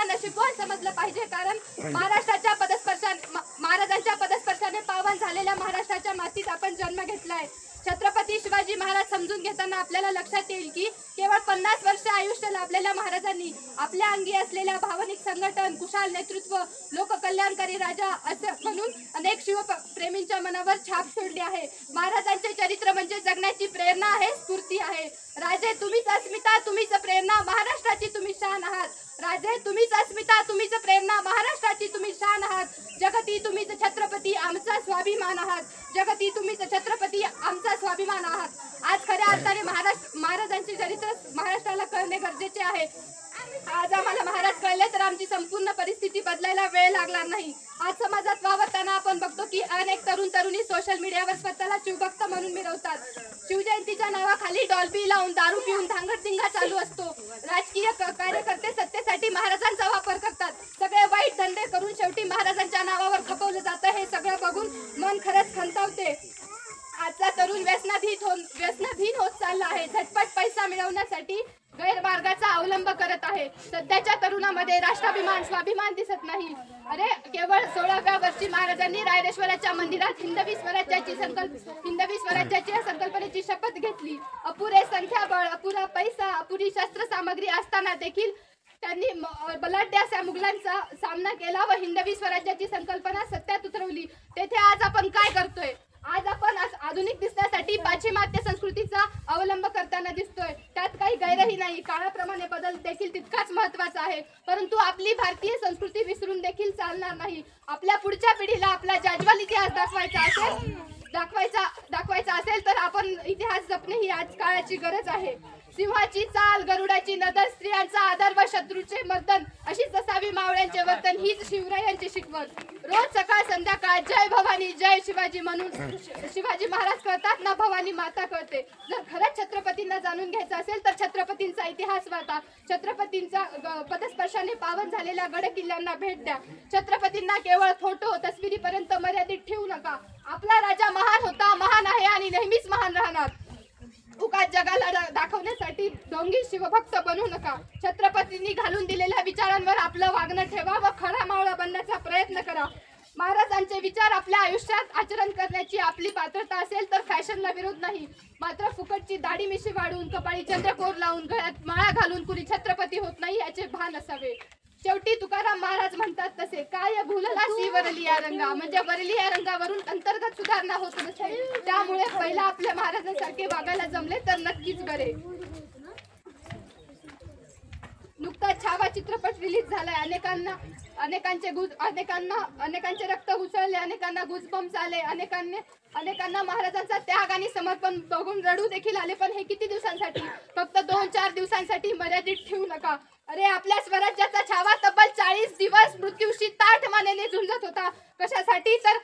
नशीबवान समजलं पाहिजे, कारण महाराष्ट्राच्या महाराजांच्या पदस्पर्शाने पावन झालेल्या महाराष्ट्राच्या मातीत आपण जन्म घेतलाय. छत्रपती शिवाजी महाराज समजून घेताना आपल्याला लक्षात येईल की केवळ 50 वर्ष आयुष्य लाभलेल्या महाराजांनी आपल्या अंगी असलेल्या भावनिक संघटन, कुशाल नेतृत्व, लोककल्याणकारी राजा असं म्हणून अनेक शिवप्रेमींच्या मनावर छाप सोडली आहे. महाराजांचे चरित्र म्हणजे जगण्याची प्रेरणा आहे, स्फूर्ती आहे. राजे तुम्हीच अस्मिता, तुम्हीच प्रेरणा, महाराष्ट्राची तुम्ही शान आहात. राजे तुम्हीच अस्मिता, तुम्हीच प्रेरणा, महाराष्ट्राची तुम्ही शान आहात. जगती तुम्हीच छत्रपती, आमचा स्वाभिमान आहात. जगती तुम्हीच छत्रपती, आमचा स्वाभिमान आहात. आज खऱ्या अर्थाने महाराजांचे चरित्र महाराष्ट्राला कळणे गरजेचे आहे. आज आम्हाला महाराज कळले तर आमची संपूर्ण परिस्थिती बदलायला वेळ लागणार नाही. आज समाजात वावरताना आपण बघतो की अनेक तरुणी सोशल मीडियावर स्वतःला शिवभक्त म्हणून मिरवतात. शिवजयंतीच्या नावाखाली डॉल्बी लावून दारू पिऊन धांगडधिंगा चालू असतो. राजकीय कार्यकर्ते सत्तेसाठी महाराजांचा वापर करतात. सगळे वाईट धंदे करून शेवटी महाराजांच्या नावावर खपवलं जातं. हे सगळं बघून मन खरंच खंतावते. आजचा तरुण व्यसनाधीन होत चालला आहे. झटपट पैसा मिळवण्यासाठी गैरमार्गाचा अवलंब करत आहे. सध्याच्या तरुणामध्ये राष्ट्राभिमान, स्वाभिमान दिसत नाही. अरे केवळ 16व्या वर्षी महाराजांनी रायरेश्वराच्या मंदिरात हिंदवी स्वराज्याची संकल्पनेची शपथ घेतली. अपुरे संख्याबळ, अपुरा पैसा, अपुरी शस्त्रसामग्री असताना देखील त्यांनी बलाढ्य अशा मुघलांचा सामना केला व हिंदवी स्वराज्याची संकल्पना सत्यात उतरवली. तेथे आज आपण काय करतोय? आज आपण आधुनिक दिसण्यासाठी पाश्चिमात्य संस्कृतीचा अवलंब करताना दिसतोय. त्यात काही गैरही नाही. काळाप्रमाणे बदल देखील तितकाच महत्वाचा आहे. परंतु आपली भारतीय संस्कृती विसरून देखील चालणार नाही. आपल्या पुढच्या पिढीला आपला जाज्वल इतिहास दाखवायचा असेल तर आपण इतिहास जपणे ही आज काळाची गरज आहे. सिंहाची चाल, गरुडाची नजर, स्त्रियांचा आदर व शत्रूचे मर्दन अशीच असावी मावळ्यांचे वर्तन, हीच शिवरायांची शिकवण. रोज सकाळ संध्याकाळ जय भवानी, जय शिवाजी म्हणून शिवाजी महाराज कळतात ना भवानी माता कळते. जर खरंच छत्रपतींना जाणून घ्यायचं असेल तर छत्रपतींचा इतिहास वाचा. छत्रपतींचा पदस्पर्शाने पावन झालेल्या गड किल्ल्यांना भेट द्या. छत्रपतींना केवळ फोटो, तस्वीरीपर्यंत मर्यादित ठेवू नका. आपला राजा महान होता, महान आहे आणि नेहमीच महान राहणार. उगाच जगाला दाखवण्यासाठी ढोंगी शिवभक्त बनू नका. छत्रपतींनी घालून दिलेल्या विचारांवर आपलं वागणं ठेवा व खरा मावळा बनण्याचा प्रयत्न करा. महाराजांचे विचार आपल्या आयुष्यात आचरण करण्याची आपली पात्रता असेल तर फॅशनला विरोध नाही. मात्र फुकटची दाढी मिशी वाढवून, कपाळी चंद्रकोर लावून, गळ्यात माळा घालून कुणी छत्रपती होत नाही याचे भान असावे. शेवटी तुकाराम महाराज म्हणतात तसे, काय भूलला सी वरली या रंगा, म्हणजे वरली या रंगावरून अंतर्गत सुधारणा होत नसते. त्यामुळे पहिला आपल्या महाराजांसारखे वागायला जमले तर नक्कीच बरे. नुकताच छावा चित्रपट रिलीज झालाय. अनेकांचे रक्त उसळले, अनेकांना गुजबम्स आले, अनेकांना महाराजांचा त्याग आणि समर्पण बघून रडू देखील आले. पण हे किती दिवसांसाठी? फक्त 2-4 दिवसांसाठी मर्यादित ठेवू नका. अरे आपल्या स्वराज्याचा छावा तब्बल 40 दिवस मृत्यूशी ताठ मानेने झुंजत होता. कशासाठी? तर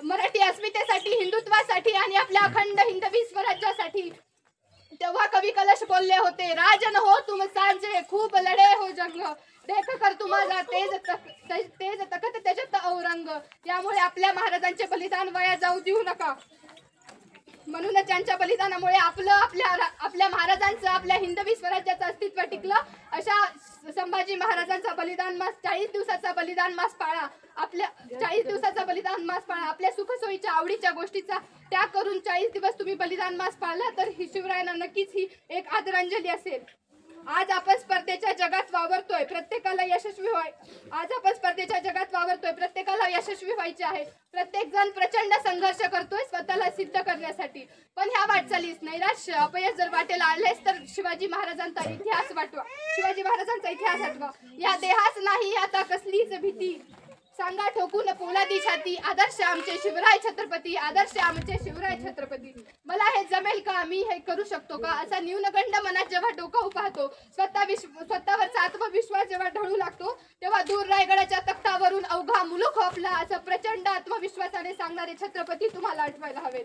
मराठी अस्मितेसाठी, हिंदुत्वासाठी आणि आपल्या अखंड हिंदवी स्वराज्यासाठी. तेव्हा कवी कलश बोलले होते, राजन हो तुम सांजे, खूप लढे हो जंग, देख कर तुम्हाला तेज तखत त्याच्यात औरंग. त्यामुळे आपल्या महाराजांचे बलिदान वाया जाऊ देऊ नका. म्हणूनच त्यांच्या बलिदानामुळे आपल्या महाराजांचं, आपल्या हिंदवी स्वराज्याचं अस्तित्व टिकलं. अशा संभाजी महाराजांचा बलिदान मास, 40 दिवसाचा बलिदान मास पाळा. आपल्या सुखसोयीच्या, आवडीच्या गोष्टीचा त्याग करून 40 दिवस तुम्ही बलिदान मास पाळला तर ही शिवरायांना नक्कीच ही एक आदरांजली असेल. आज आपण स्पर्धेच्या जगात वावरतोय, प्रत्येकाला यशस्वी व्हायचे आहे. प्रत्येक जण प्रचंड संघर्ष करतोय स्वतःला सिद्ध करण्यासाठी. पण ह्या वाटचालीस नैराश्य, अपयश जर वाटेला आलेस तर शिवाजी महाराजांचा इतिहास आठवा. या देहास नाही आता कसलीच भीती, सांगा ठोकून पोलादी छाती, आदर्श आमचे शिवराय छत्रपती, आदर्श आमचे शिवराय छत्रपती. मला हे जमेल का, मी हे करू शकतो का, असा न्यूनगंड मनात जेव्हा डोकावू पाहतो, स्वतःवरचा आत्मविश्वास जेव्हा ढळू लागतो, तेव्हा दूर रायगडाच्या तख्तावरून अवघा मुलूक होपला असं प्रचंड आत्मविश्वासाने सांगणारे छत्रपती तुम्हाला आठवायला हवेत.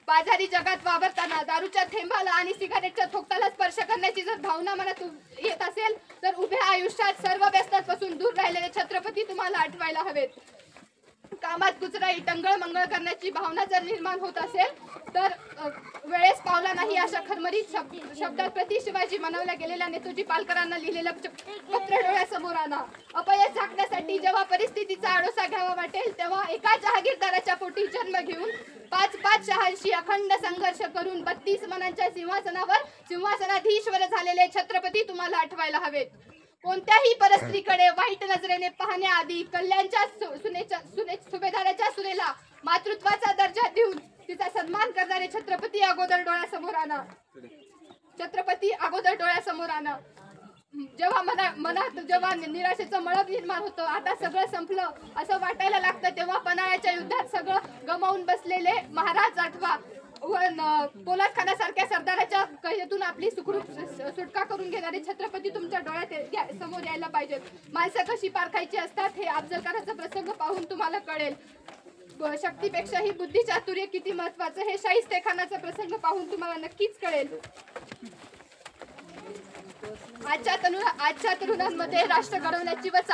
बाजारी जगात वावरताना दारूच्या थेंबाला आणि सिगारेटच्या ठोकताला स्पर्श करण्याची जर भावना मनात येत असेल तर उभ्या आयुष्यात सर्व व्यसनांपासून दूर राहिलेले छत्रपती तुम्हाला आठवायला हवेत. कामात कुचराई, टंगळ मंगळ करण्याची भावना जर निर्माण होत असेल तर वेळेस पावला नाही अशा खरमरीत शब्दात प्रति शिवाजी मनवल्या गेलेल्या नेताजी पालकरांना लिहिलेलं पत्र डोळ्यासमोर आणा. अपयश झाकण्यासाठी जेव्हा परिस्थितीचा आडोसा घ्यावा वाटेल तेव्हा एका जहागीरदाराच्या पोटी जन्म घेऊन 5 शहांशी अखंड संघर्ष करून 32 मनांच्या सिंहासनाधीश्वर झालेले छत्रपती तुम्हाला आठवायला हवेत. कोणत्याही परस्त्रीकडे वाईट नजरेने पाहण्याआधी कल्याणच्या सुभेदाराच्या सुनेला मातृत्वाचा दर्जा देऊन तिचा सन्मान करणारे छत्रपती अगोदर डोळ्यासमोर आणा. छत्रपती अगोदर डोळ्यासमोर आणा. जेव्हा मनात जेव्हा निराशेचं मळभ निर्माण होतं, आता सगळं संपलं असं वाटायला लागतं, तेव्हा पन्हाळ्याच्या युद्धात सगळं गमावून बसलेले महाराज आठवा व पोलाद खानासारख्या सरदाराच्या कैदेतून आपली सुखरूप सुटका करून घेणारे छत्रपती तुमच्या डोळ्यात समोर यायला पाहिजेत. माणसं कशी पारखायची असतात हे अफजलखानाचा प्रसंग पाहून तुम्हाला कळेल. शक्तीपेक्षाही बुद्धी चातुर्य किती महत्वाचं हे शाहिस्तेखानाचा प्रसंग पाहून तुम्हाला नक्कीच कळेल. आजच्या तरुणांमध्ये राष्ट्र घडवण्याची व